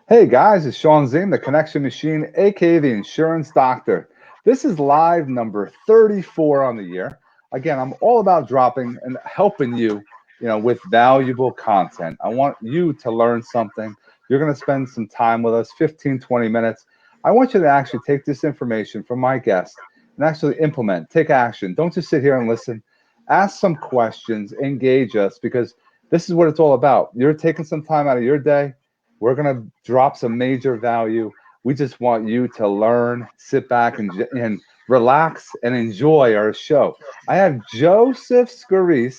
Hey guys, it's Sean Zane, the Connection Machine, aka the Insurance Doctor. This is live number 34 on the year. Again, I'm all about dropping and helping you, with valuable content. I want you to learn something. You're going to spend some time with us, 15, 20 minutes. I want you to actually take this information from my guest and actually implement, take action. Don't just sit here and listen. Ask some questions, engage us, because this is what it's all about. You're taking some time out of your day. We're going to drop some major value. We just want you to learn, sit back, and relax and enjoy our show. I have Joseph Scorese.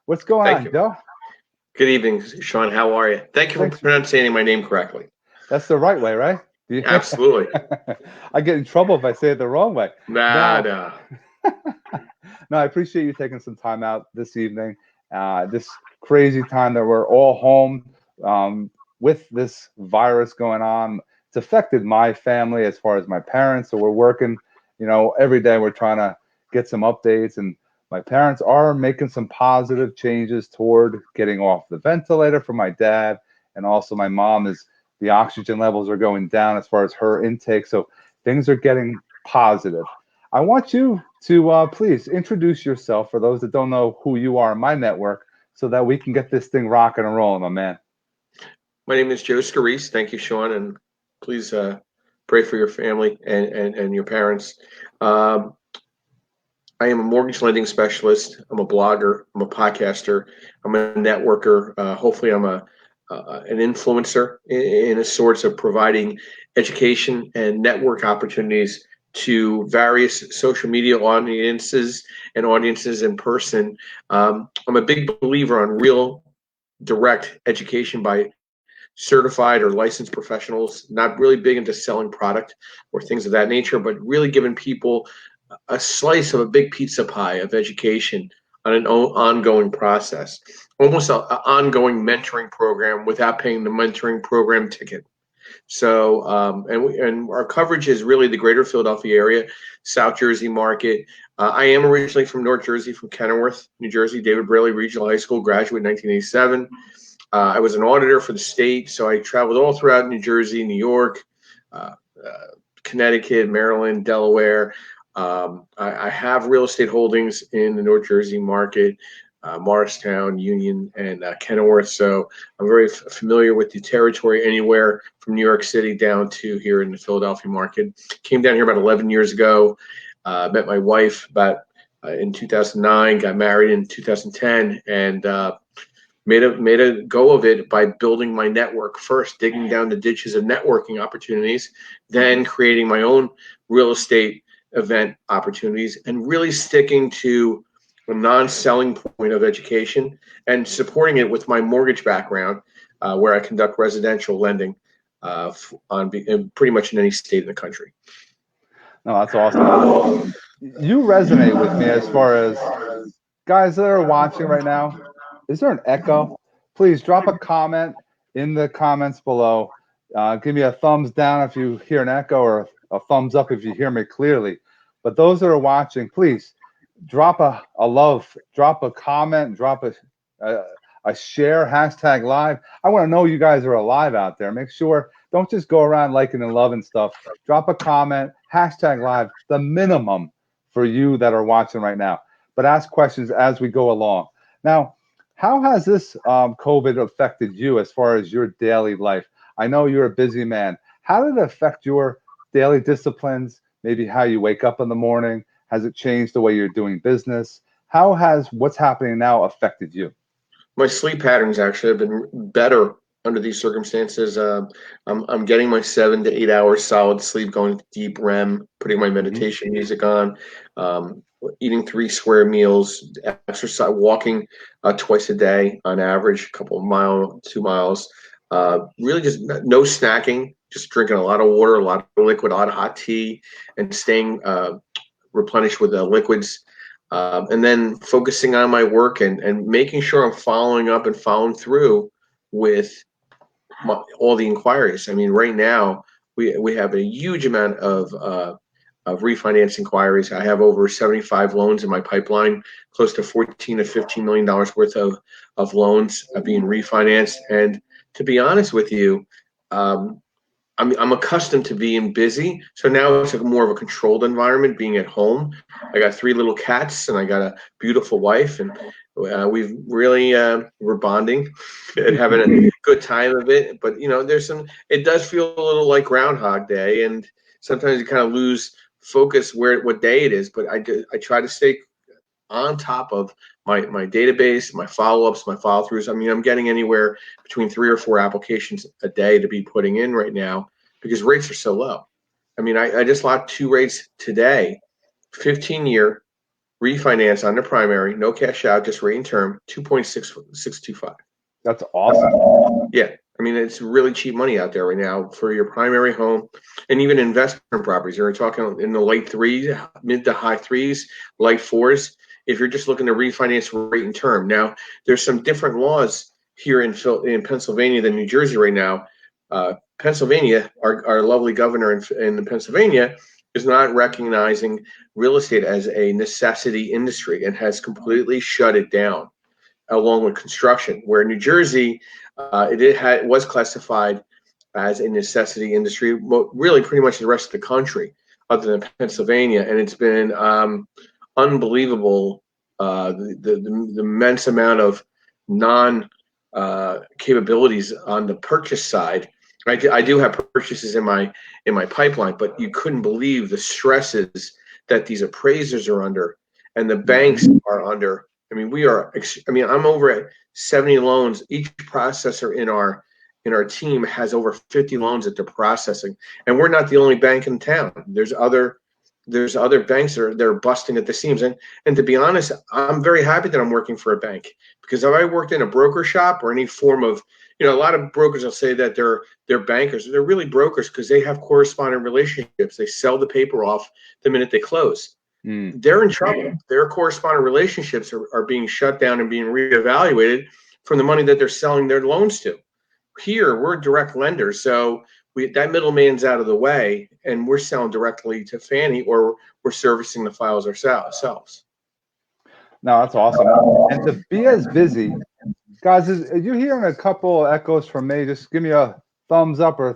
What's going Thank on, you. Joe? Good evening, Sean. How are you? Thank you for Thanks. pronouncing my name correctly. That's the right way, right? Absolutely. I get in trouble if I say it the wrong way. Nah, Now, nah. no, I appreciate you taking some time out this evening. This crazy time that we're all home with this virus going on. It's affected my family as far as my parents. So we're working, every day we're trying to get some updates. And my parents are making some positive changes toward getting off the ventilator for my dad. And also my mom the oxygen levels are going down as far as her intake. So things are getting positive. I want you to please introduce yourself for those that don't know who you are in my network so that we can get this thing rocking and rolling, my man. My name is Joe Scorese. Thank you, Sean, and please pray for your family and your parents. Um, I am a mortgage lending specialist. I'm a blogger. I'm a podcaster. I'm a networker. Hopefully, I'm an influencer in a sorts of providing education and network opportunities to various social media audiences and audiences in person. I'm a big believer on real direct education by certified or licensed professionals, not really big into selling product or things of that nature, but really giving people a slice of a big pizza pie of education on an ongoing process, almost an ongoing mentoring program without paying the mentoring program ticket. So, and our coverage is really the greater Philadelphia area, South Jersey market. I am originally from North Jersey, from Kenilworth, New Jersey, David Braley Regional High School, graduate in 1987. I was an auditor for the state, so I traveled all throughout New Jersey, New York, uh, Connecticut, Maryland, Delaware. I have real estate holdings in the North Jersey market, Morristown, Union, and Kenilworth. So I'm very familiar with the territory anywhere from New York City down to here in the Philadelphia market. Came down here about 11 years ago. Met my wife about in 2009. Got married in 2010, and made a go of it by building my network first, digging down the ditches of networking opportunities, then creating my own real estate event opportunities, and really sticking to a non-selling point of education and supporting it with my mortgage background, where I conduct residential lending pretty much in any state in the country. No, that's awesome. You resonate with me as far as guys that are watching right now. Is there an echo? Please drop a comment in the comments below. Give me a thumbs down if you hear an echo, or a thumbs up if you hear me clearly. But those that are watching, please drop a love, drop a comment, drop a share, hashtag live. I want to know you guys are alive out there. Make sure, don't just go around liking and loving stuff. Drop a comment, hashtag live, the minimum for you that are watching right now. But ask questions as we go along. Now, how has this COVID affected you as far as your daily life? I know you're a busy man. How did it affect your daily disciplines? Maybe how you wake up in the morning? Has it changed the way you're doing business? How has what's happening now affected you? My sleep patterns actually have been better under these circumstances. I'm getting my 7 to 8 hours solid sleep, going deep REM, putting my Mm-hmm. meditation music on, eating 3 square meals, exercise, walking twice a day on average, a couple of miles, 2 miles. Really just no snacking, just drinking a lot of water, a lot of liquid, a lot of hot tea, and staying replenished with liquids. And then focusing on my work and making sure I'm following up and following through with all the inquiries. I mean, right now we have a huge amount of refinance inquiries. I have over 75 loans in my pipeline, close to 14 to 15 million dollars worth of loans being refinanced. And to be honest with you, I'm accustomed to being busy, so now it's like more of a controlled environment, being at home. I got 3 little cats, and I got a beautiful wife, and we've really we're bonding and having a good time of it. But there's some. It does feel a little like Groundhog Day, and sometimes you kind of lose focus what day it is. But I try to stay on top of my database, my follow-ups, my follow-throughs. I mean, I'm getting anywhere between 3 or 4 applications a day to be putting in right now because rates are so low. I mean, I just locked 2 rates today, 15-year refinance on the primary, no cash out, just rate and term, 2.6625. That's awesome. Yeah. I mean, it's really cheap money out there right now for your primary home and even investment properties. You're talking in the late threes, mid to high threes, light fours. If you're just looking to refinance rate and term. Now, there's some different laws here in Pennsylvania than New Jersey right now. Pennsylvania, our lovely governor in Pennsylvania, is not recognizing real estate as a necessity industry and has completely shut it down, along with construction. Where New Jersey, it was classified as a necessity industry, really pretty much the rest of the country, other than Pennsylvania, and it's been unbelievable. The immense amount of non capabilities on the purchase side. I do have purchases in my pipeline, but you couldn't believe the stresses that these appraisers are under and the banks are under. I mean, I'm over at 70 loans. Each processor in our team has over 50 loans that they're processing, and we're not the only bank in town. There's other banks that are busting at the seams. And to be honest, I'm very happy that I'm working for a bank, because if I worked in a broker shop or any form of, a lot of brokers will say that they're bankers. They're really brokers because they have correspondent relationships. They sell the paper off the minute they close. They're in trouble. Their correspondent relationships are being shut down and being reevaluated from the money that they're selling their loans to. Here, we're direct lenders, so that middleman's out of the way, and we're selling directly to Fannie, or we're servicing the files ourselves. No, that's awesome. And to be as busy, guys, are you hearing a couple echoes from me? Just give me a thumbs up or a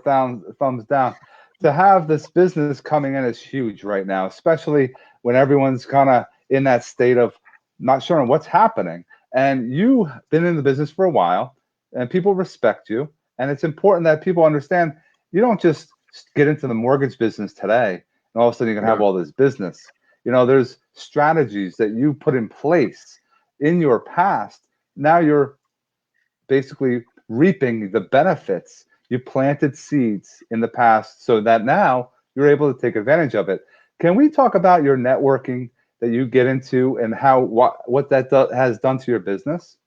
thumbs down. To have this business coming in is huge right now, especially when everyone's kind of in that state of not sure what's happening. And you've been in the business for a while, and people respect you. And it's important that people understand you don't just get into the mortgage business today and all of a sudden you can have all this business. There's strategies that you put in place in your past. Now you're basically reaping the benefits. You planted seeds in the past so that now you're able to take advantage of it. Can we talk about your networking that you get into and what that has done to your business?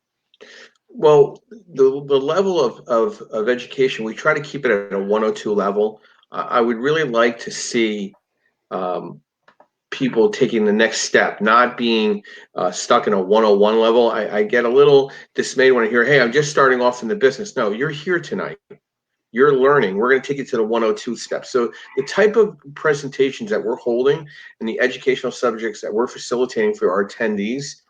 Well, the level of education, we try to keep it at a 102 level. I would really like to see people taking the next step, not being stuck in a 101 level. I get a little dismayed when I hear, hey, I'm just starting off in the business. No, you're here tonight. You're learning. We're going to take you to the 102 steps. So the type of presentations that we're holding and the educational subjects that we're facilitating for our attendees,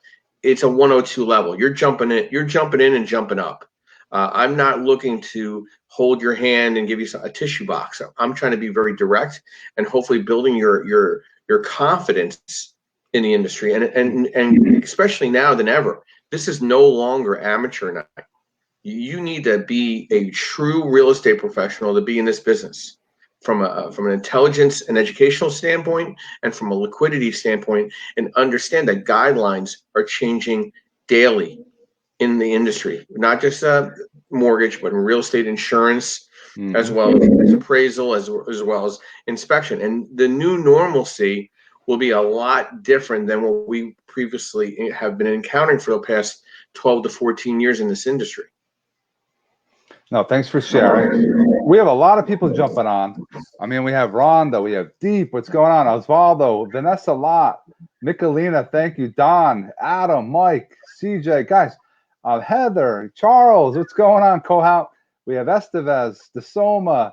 it's a 102 level. You're jumping in and jumping up. I'm not looking to hold your hand and give you a tissue box. I'm trying to be very direct and hopefully building your confidence in the industry. And especially now than ever, this is no longer amateur night. You need to be a true real estate professional to be in this business, from an intelligence and educational standpoint, and from a liquidity standpoint, and understand that guidelines are changing daily in the industry, not just mortgage, but in real estate insurance, as well as appraisal, as well as inspection. And the new normalcy will be a lot different than what we previously have been encountering for the past 12 to 14 years in this industry. No, thanks for sharing. We have a lot of people jumping on. I mean, we have Rhonda, we have Deep. What's going on? Osvaldo, Vanessa Lott, Michelina, thank you. Don, Adam, Mike, CJ, guys, Heather, Charles, what's going on? Kohout. We have Estevez, DeSoma.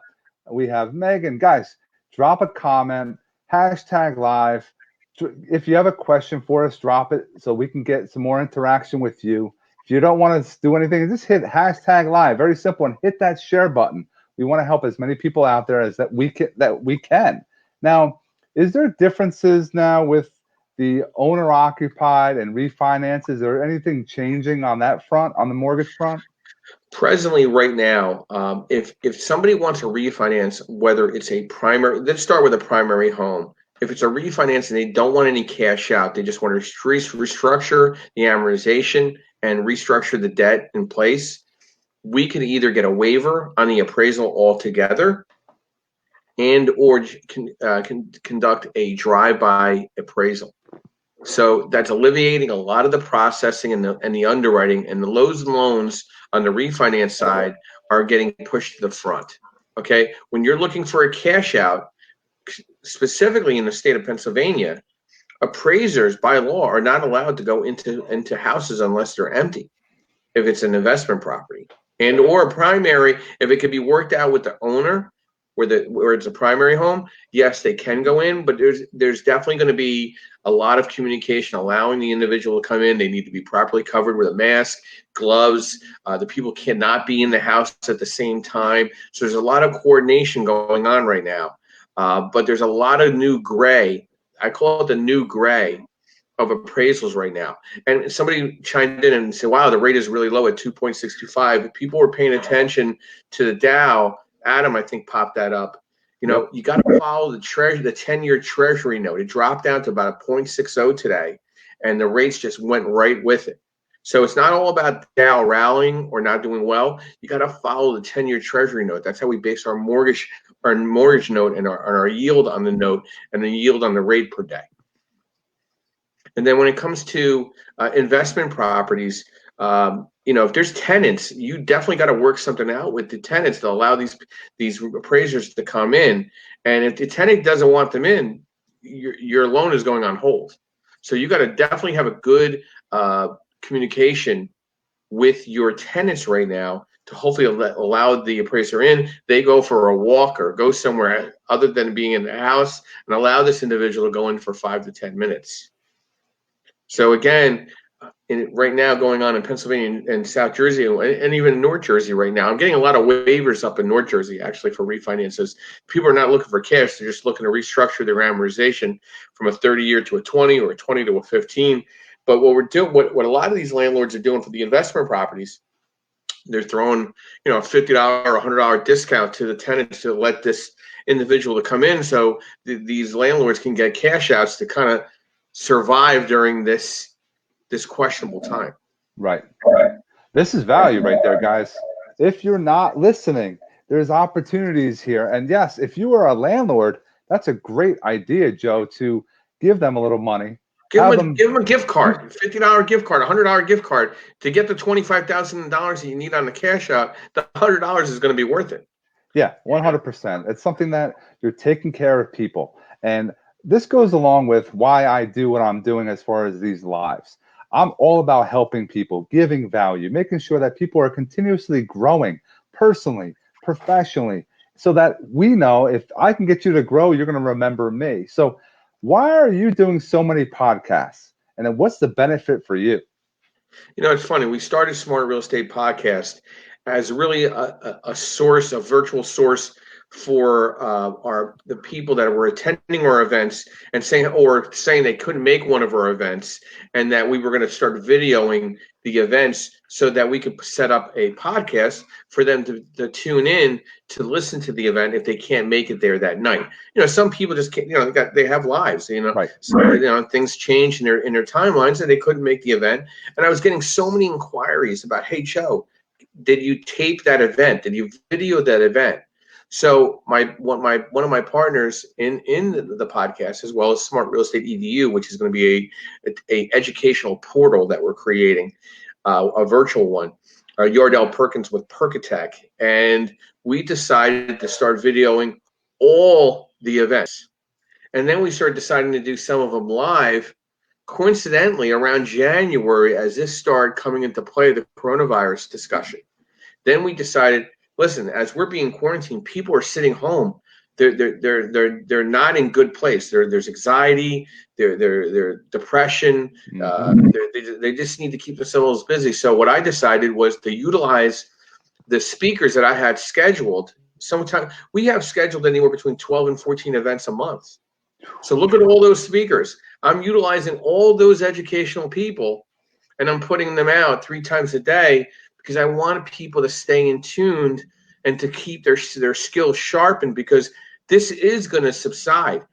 We have Megan. Guys, drop a comment, #live. If you have a question for us, drop it so we can get some more interaction with you. If you don't want to do anything, just hit #live. Very simple, and hit that share button. We want to help as many people out there as that we can. Now, is there differences now with the owner occupied and refinances, or anything changing on that front, on the mortgage front? Presently, right now, if somebody wants to refinance, whether it's a primary, let's start with a primary home. If it's a refinance and they don't want any cash out, they just want to restructure the amortization and restructure the debt in place, we can either get a waiver on the appraisal altogether, and or can conduct a drive-by appraisal. So that's alleviating a lot of the processing and the underwriting, and the loans on the refinance side are getting pushed to the front. Okay, when you're looking for a cash out, specifically in the state of Pennsylvania, appraisers by law are not allowed to go into houses unless they're empty, if it's an investment property, and or a primary, if it could be worked out with the owner where it's a primary home, yes, they can go in, but there's definitely going to be a lot of communication allowing the individual to come in. They need to be properly covered with a mask, gloves. The people cannot be in the house at the same time. So there's a lot of coordination going on right now. But there's a lot of new gray. I call it the new gray of appraisals right now. And somebody chimed in and said, wow, the rate is really low at 2.625. People were paying attention to the Dow. Adam, I think, popped that up. You know, you got to follow the 10-year treasury note. It dropped down to about a 0.60 today, and the rates just went right with it. So it's not all about Dow rallying or not doing well. You got to follow the 10-year treasury note. That's how we base our mortgage note and our yield on the note and the yield on the rate per day. And then when it comes to investment properties, if there's tenants, you definitely got to work something out with the tenants to allow these appraisers to come in. And if the tenant doesn't want them in, your loan is going on hold. So you got to definitely have a good communication with your tenants right now to hopefully allow the appraiser in. They go for a walk or go somewhere other than being in the house, and allow this individual to go in for 5 to 10 minutes. So again, right now going on in Pennsylvania and South Jersey and even North Jersey right now, I'm getting a lot of waivers up in North Jersey actually for refinances. People are not looking for cash; they're just looking to restructure their amortization from a 30-year to a 20 or a 20 to a 15. But what we're doing, what a lot of these landlords are doing for the investment properties, they're throwing a $50 or $100 discount to the tenants to let this individual to come in, so these landlords can get cash outs to kind of survive during this questionable time. Right. This is value right there, guys. If you're not listening, there's opportunities here. And yes, if you are a landlord, that's a great idea, Joe, to give them a little money. Give them a gift card, $50 gift card, $100 gift card to get the $25,000 that you need on the cash out. The $100 is going to be worth it. Yeah, 100%. It's something that you're taking care of people. And this goes along with why I do what I'm doing as far as these lives. I'm all about helping people, giving value, making sure that people are continuously growing personally, professionally, so that we know if I can get you to grow, you're going to remember me. So why are you doing so many podcasts? And then what's the benefit for you? It's funny. We started Smart Real Estate Podcast as really a source, a virtual source for the people that were attending our events and saying they couldn't make one of our events, and that we were going to start videoing the events so that we could set up a podcast for them to tune in to listen to the event if they can't make it there that night. Some people just can't, they have lives, Right. So, things change in their timelines and they couldn't make the event. And I was getting so many inquiries about, hey, Joe, did you tape that event? Did you video that event? So one of my partners in the podcast, as well as Smart Real Estate EDU, which is going to be a educational portal that we're creating, a virtual one, Yardell Perkins with Perkatech, and we decided to start videoing all the events, and then we started deciding to do some of them live. Coincidentally, around January, as this started coming into play, the coronavirus discussion, then we decided, listen, as we're being quarantined, people are sitting home. They're not in good place. There's anxiety. They're depression. They just need to keep themselves busy. So what I decided was to utilize the speakers that I had scheduled Sometimes we have scheduled anywhere between 12 and 14 events a month. So look at all those speakers. I'm utilizing all those educational people, and I'm putting them out 3 times a day because I want people to stay in tuned and to keep their skills sharpened, because this is going to subside.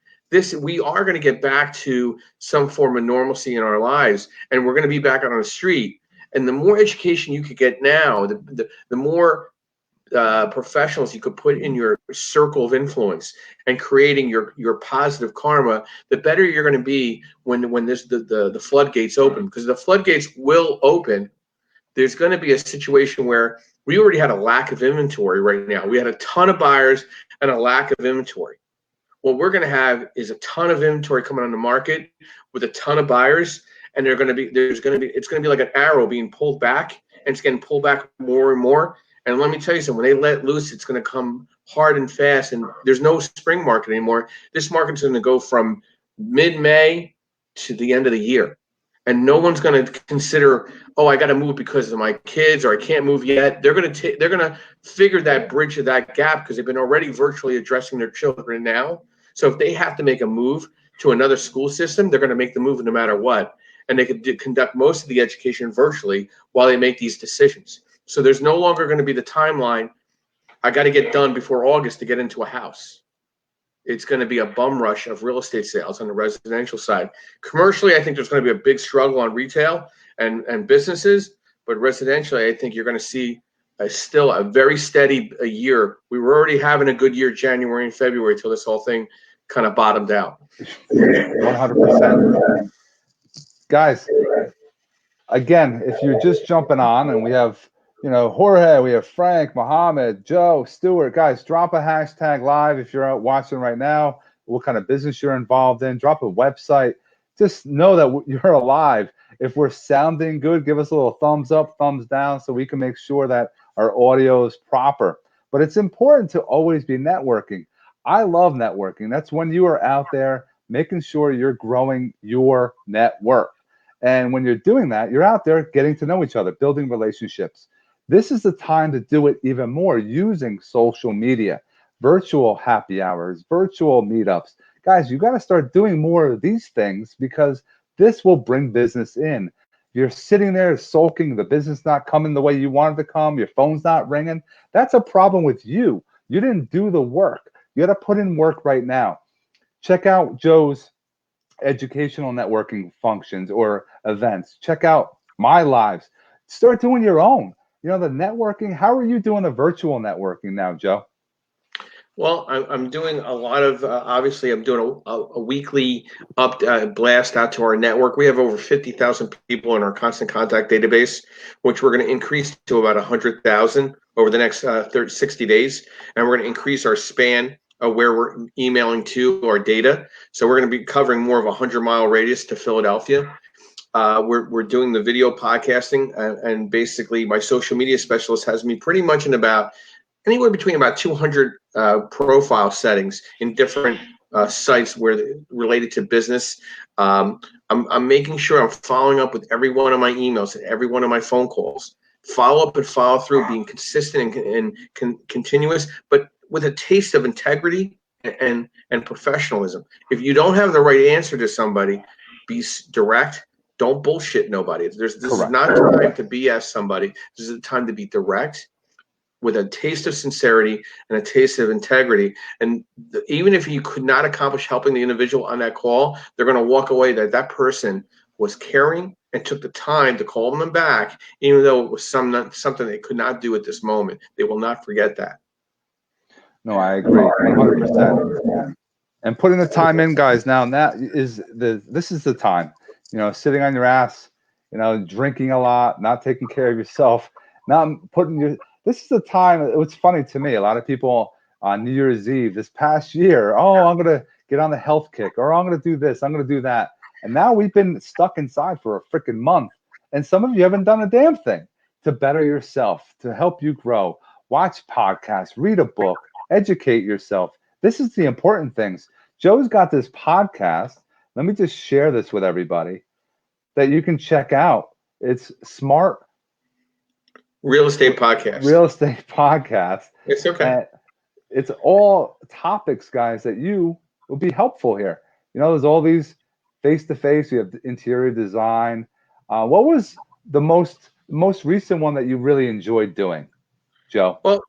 We are going to get back to some form of normalcy in our lives, and we're going to be back out on the street. And the more education you could get now, the more professionals you could put in your circle of influence and creating your positive karma, the better you're going to be when the floodgates open. Because the floodgates will open. There's going to be a situation where we already had a lack of inventory right now. We had a ton of buyers and a lack of inventory. What we're going to have is a ton of inventory coming on the market with a ton of buyers, and it's going to be like an arrow being pulled back, and it's getting pulled back more and more. And let me tell you something, when they let loose, it's going to come hard and fast, and there's no spring market anymore. This market's going to go from mid-May to the end of the year. And no one's going to consider, oh, I got to move because of my kids, or I can't move yet. They're going to figure that bridge of that gap, because they've been already virtually addressing their children now. So if they have to make a move to another school system, they're going to make the move no matter what. And they could conduct most of the education virtually while they make these decisions. So there's no longer going to be the timeline, I got to get done before August to get into a house. It's going to be a bum rush of real estate sales on the residential side. Commercially, I think there's going to be a big struggle on retail and businesses, but residentially, I think you're going to see still a very steady year. We were already having a good year January and February till this whole thing kind of bottomed out. 100%. Guys, again, if you're just jumping on, and we have, Jorge, we have Frank, Mohammed, Joe, Stuart. Guys, drop a hashtag live if you're out watching right now, what kind of business you're involved in. Drop a website. Just know that you're alive. If we're sounding good, give us a little thumbs up, thumbs down, so we can make sure that our audio is proper. But it's important to always be networking. I love networking. That's when you are out there making sure you're growing your network. And when you're doing that, you're out there getting to know each other, building relationships. This is the time to do it even more using social media, virtual happy hours, virtual meetups. Guys, you got to start doing more of these things, because this will bring business in. You're sitting there sulking, the business not coming the way you wanted to come, your phone's not ringing. That's a problem with you. You didn't do the work. You got to put in work right now. Check out Joe's educational networking functions or events. Check out my lives. Start doing your own. The networking. How are you doing the virtual networking now, Joe? Well, I'm doing a lot of, obviously, I'm doing a weekly blast out to our network. We have over 50,000 people in our constant contact database, which we're going to increase to about 100,000 over the next 60 days. And we're going to increase our span of where we're emailing to our data. So we're going to be covering more of a 100-mile radius to Philadelphia. We're doing the video podcasting, and basically my social media specialist has me pretty much in about anywhere between about 200 profile settings in different sites related to business. I'm making sure I'm following up with every one of my emails and every one of my phone calls. Follow up and follow through, being consistent and continuous, but with a taste of integrity and professionalism. If you don't have the right answer to somebody, be direct. Don't bullshit nobody. This is not time to BS somebody. This is a time to be direct, with a taste of sincerity and a taste of integrity. And even if you could not accomplish helping the individual on that call, they're going to walk away that person was caring and took the time to call them back, even though it was something they could not do at this moment. They will not forget that. No, I agree 100%. And putting the time in, guys, this is the time. Sitting on your ass, drinking a lot, not taking care of yourself, this is the time. It's funny to me. A lot of people on New Year's Eve this past year, I'm going to get on the health kick, or I'm going to do this, I'm going to do that. And now we've been stuck inside for a freaking month. And some of you haven't done a damn thing to better yourself, to help you grow. Watch podcasts, read a book, educate yourself. This is the important things. Joe's got this podcast. Let me just share this with everybody that you can check out. It's Smart Real Estate Podcast. Real Estate Podcast. It's okay. it's all topics, guys, that you will be helpful here. There's all these face to face. You have interior design. What was the most recent one that you really enjoyed doing, Joe? Well,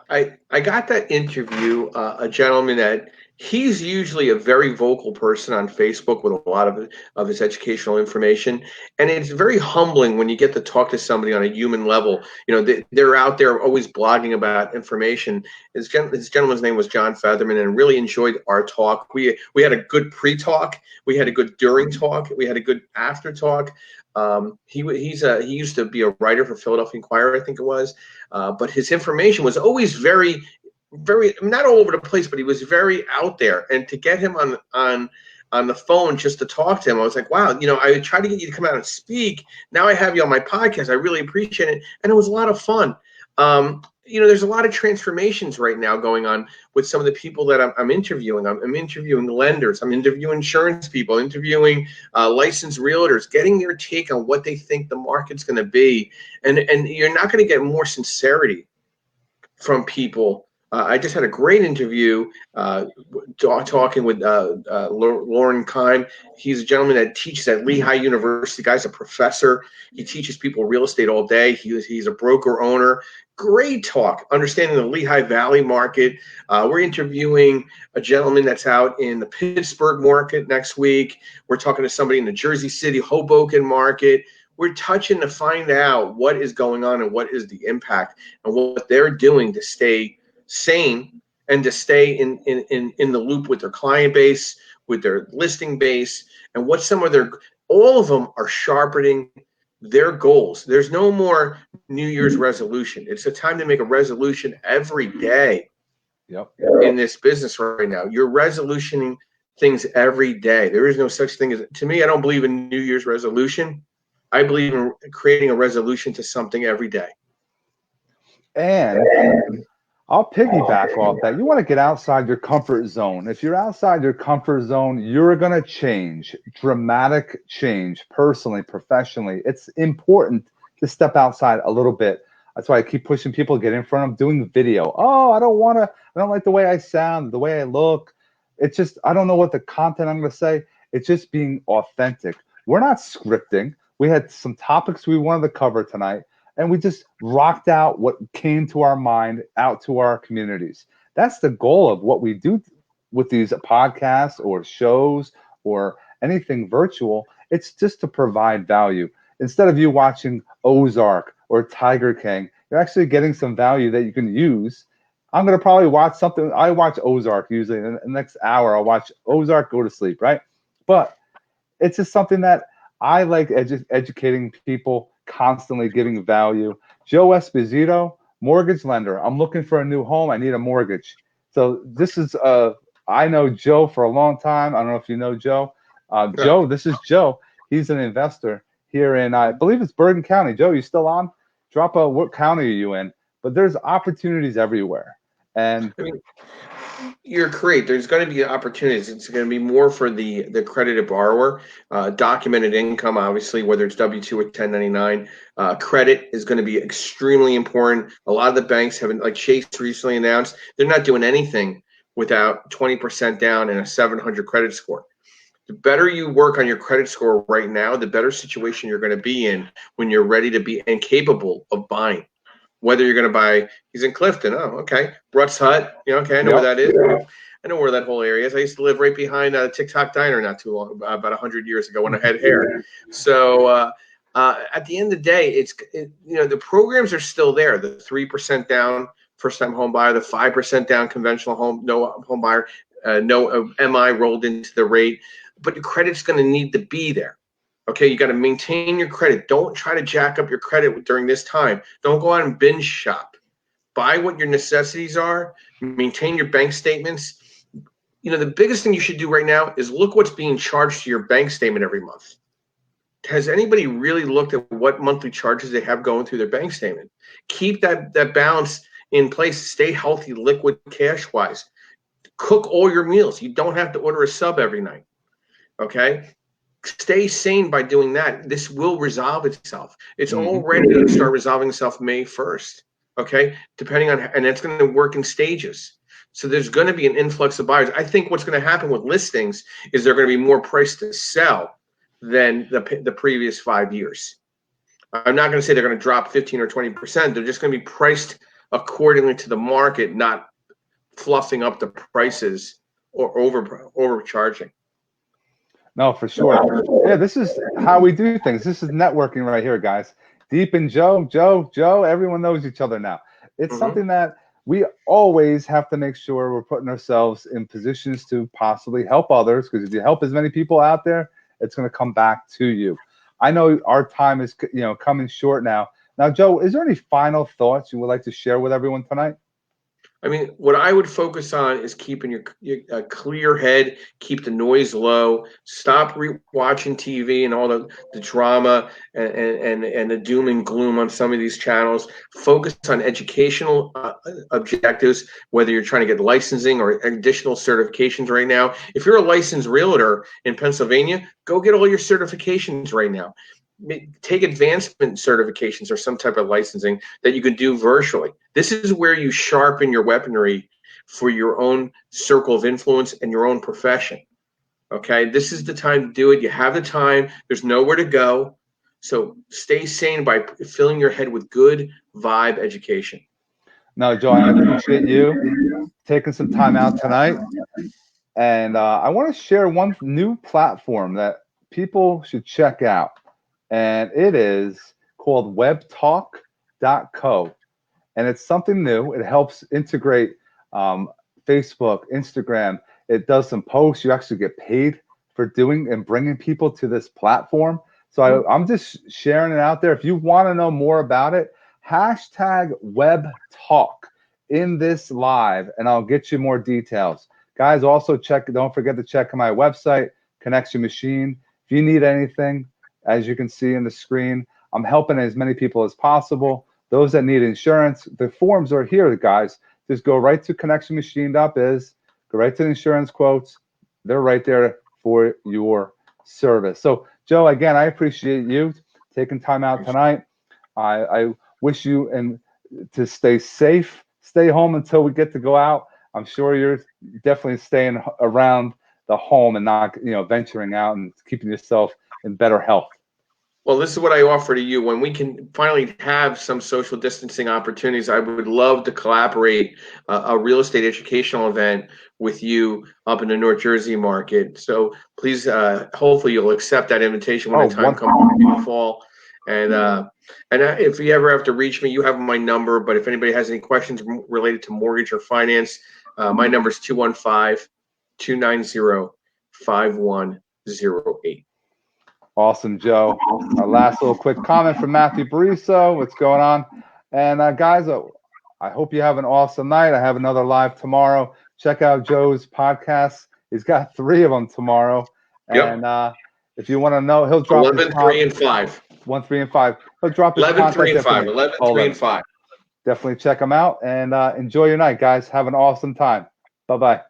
I got that interview, a gentleman that he's usually a very vocal person on Facebook with a lot of his educational information, and it's very humbling when you get to talk to somebody on a human level. They're out there always blogging about information. This gentleman's name was John Featherman, and really enjoyed our talk. We had a good pre-talk, we had a good during talk, we had a good after talk. He used to be a writer for Philadelphia Inquirer, I think it was. But his information was always very, very, not all over the place, but he was very out there. And to get him on the phone just to talk to him, I was like, wow, I tried to get you to come out and speak. Now I have you on my podcast. I really appreciate it. And it was a lot of fun. There's a lot of transformations right now going on with some of the people that I'm interviewing. I'm interviewing lenders. I'm interviewing insurance people, interviewing licensed realtors, getting their take on what they think the market's going to be. And you're not going to get more sincerity from people. I just had a great interview talking with Lauren Kime. He's a gentleman that teaches at Lehigh University. The guy's a professor. He teaches people real estate all day. He's a broker owner. Great talk, understanding the Lehigh Valley market. We're interviewing a gentleman that's out in the Pittsburgh market next week. We're talking to somebody in the Jersey City, Hoboken market. We're touching to find out what is going on and what is the impact and what they're doing to stay sane and to stay in the loop with their client base, with their listing base, and what all of them are sharpening their goals. There's no more New Year's resolution. It's a time to make a resolution every day. Yep. In this business right now. You're resolutioning things every day. There is no such thing to me, I don't believe in New Year's resolution. I believe in creating a resolution to something every day. And I'll piggyback off that. You want to get outside your comfort zone. If you're outside your comfort zone, you're going to change, dramatic change, personally, professionally. It's important to step outside a little bit. That's why I keep pushing people to get in front of doing video. Oh, I don't like the way I sound, the way I look. It's just, I don't know what the content I'm going to say. It's just being authentic. We're not scripting. We had some topics we wanted to cover tonight, and we just rocked out what came to our mind out to our communities. That's the goal of what we do with these podcasts or shows or anything virtual. It's just to provide value. Instead of you watching Ozark or Tiger King, you're actually getting some value that you can use. I'm going to probably watch something. I watch Ozark usually. In the next hour, I'll watch Ozark, go to sleep, right? But it's just something that I like educating people, constantly giving value. Joe Esposito, mortgage lender. I'm looking for a new home. I need a mortgage. So this is, I know Joe for a long time. I don't know if you know Joe. Joe, this is Joe. He's an investor here in, I believe it's Bergen County. Joe, you still on? Drop what county are you in? But there's opportunities everywhere. And you're correct. There's going to be opportunities. It's going to be more for the accredited borrower. Documented income, obviously, whether it's W-2 or 1099. Credit is going to be extremely important. A lot of the banks haven't, like Chase recently announced, they're not doing anything without 20% down and a 700 credit score. The better you work on your credit score right now, the better situation you're going to be in when you're ready to be and capable of buying. Whether you're going to buy, he's in Clifton. Oh, okay. Rutt's Hut. Okay, I know where that is. I know where that whole area is. I used to live right behind a TikTok diner not too long, about 100 years ago when I had hair. So at the end of the day, the programs are still there. The 3% down first-time home buyer, the 5% down conventional no home buyer, no MI rolled into the rate. But your credit's going to need to be there. Okay, you got to maintain your credit. Don't try to jack up your credit during this time. Don't go out and binge shop. Buy what your necessities are. Maintain your bank statements. The biggest thing you should do right now is look what's being charged to your bank statement every month. Has anybody really looked at what monthly charges they have going through their bank statement? Keep that balance in place. Stay healthy, liquid, cash-wise. Cook all your meals. You don't have to order a sub every night. Okay? Stay sane by doing that. This will resolve itself. It's already going to start resolving itself May 1st. Okay, depending on, and it's going to work in stages. So there's going to be an influx of buyers. I think what's going to happen with listings is they're going to be more priced to sell than the previous 5 years. I'm not going to say they're going to drop 15 or 20%. They're just going to be priced accordingly to the market, not fluffing up the prices or overcharging. No, for sure. Yeah, this is how we do things. This is networking right here, guys. Deep and Joe, everyone knows each other now. It's something that we always have to make sure we're putting ourselves in positions to possibly help others, because if you help as many people out there, it's going to come back to you. I know our time is coming short now. Now, Joe, is there any final thoughts you would like to share with everyone tonight? I mean, what I would focus on is keeping your clear head, keep the noise low, stop watching TV and all the drama and the doom and gloom on some of these channels. Focus on educational objectives, whether you're trying to get licensing or additional certifications right now. If you're a licensed realtor in Pennsylvania, go get all your certifications right now. Take advancement certifications or some type of licensing that you can do virtually. This is where you sharpen your weaponry for your own circle of influence and your own profession. Okay, this is the time to do it. You have the time. There's nowhere to go. So stay sane by filling your head with good vibe education. No, Joe, I appreciate you taking some time out tonight. And I want to share one new platform that people should check out. And it is called webtalk.co. And it's something new. It helps integrate Facebook, Instagram. It does some posts. You actually get paid for doing and bringing people to this platform. So I'm just sharing it out there. If you want to know more about it, hashtag webtalk in this live, and I'll get you more details. Guys, also don't forget to check my website, Connection Machine. If you need anything, as you can see in the screen, I'm helping as many people as possible. Those that need insurance, the forms are here, guys. Just go right to connectionmachine.biz, go right to the insurance quotes. They're right there for your service. So, Joe, again, I appreciate you taking time out tonight. I wish you to stay safe, stay home until we get to go out. I'm sure you're definitely staying around the home and not, venturing out and keeping yourself in better health. Well, this is what I offer to you. When we can finally have some social distancing opportunities, I would love to collaborate a real estate educational event with you up in the North Jersey market. So please, hopefully you'll accept that invitation when the time comes in the fall. And if you ever have to reach me, you have my number. But if anybody has any questions related to mortgage or finance, my number is 215-290-5108. Awesome, Joe. Our last little quick comment from Matthew Bariso. What's going on? And guys, I hope you have an awesome night. I have another live tomorrow. Check out Joe's podcast. He's got 3 of them tomorrow. Yep. And if you want to know, he'll drop 11, 3, and 5. 1, 3, and 5. He'll drop his 11, 3, and 5. 11, 3, and 5. Definitely check him out and enjoy your night, guys. Have an awesome time. Bye-bye.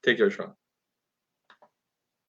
Take care, Sean.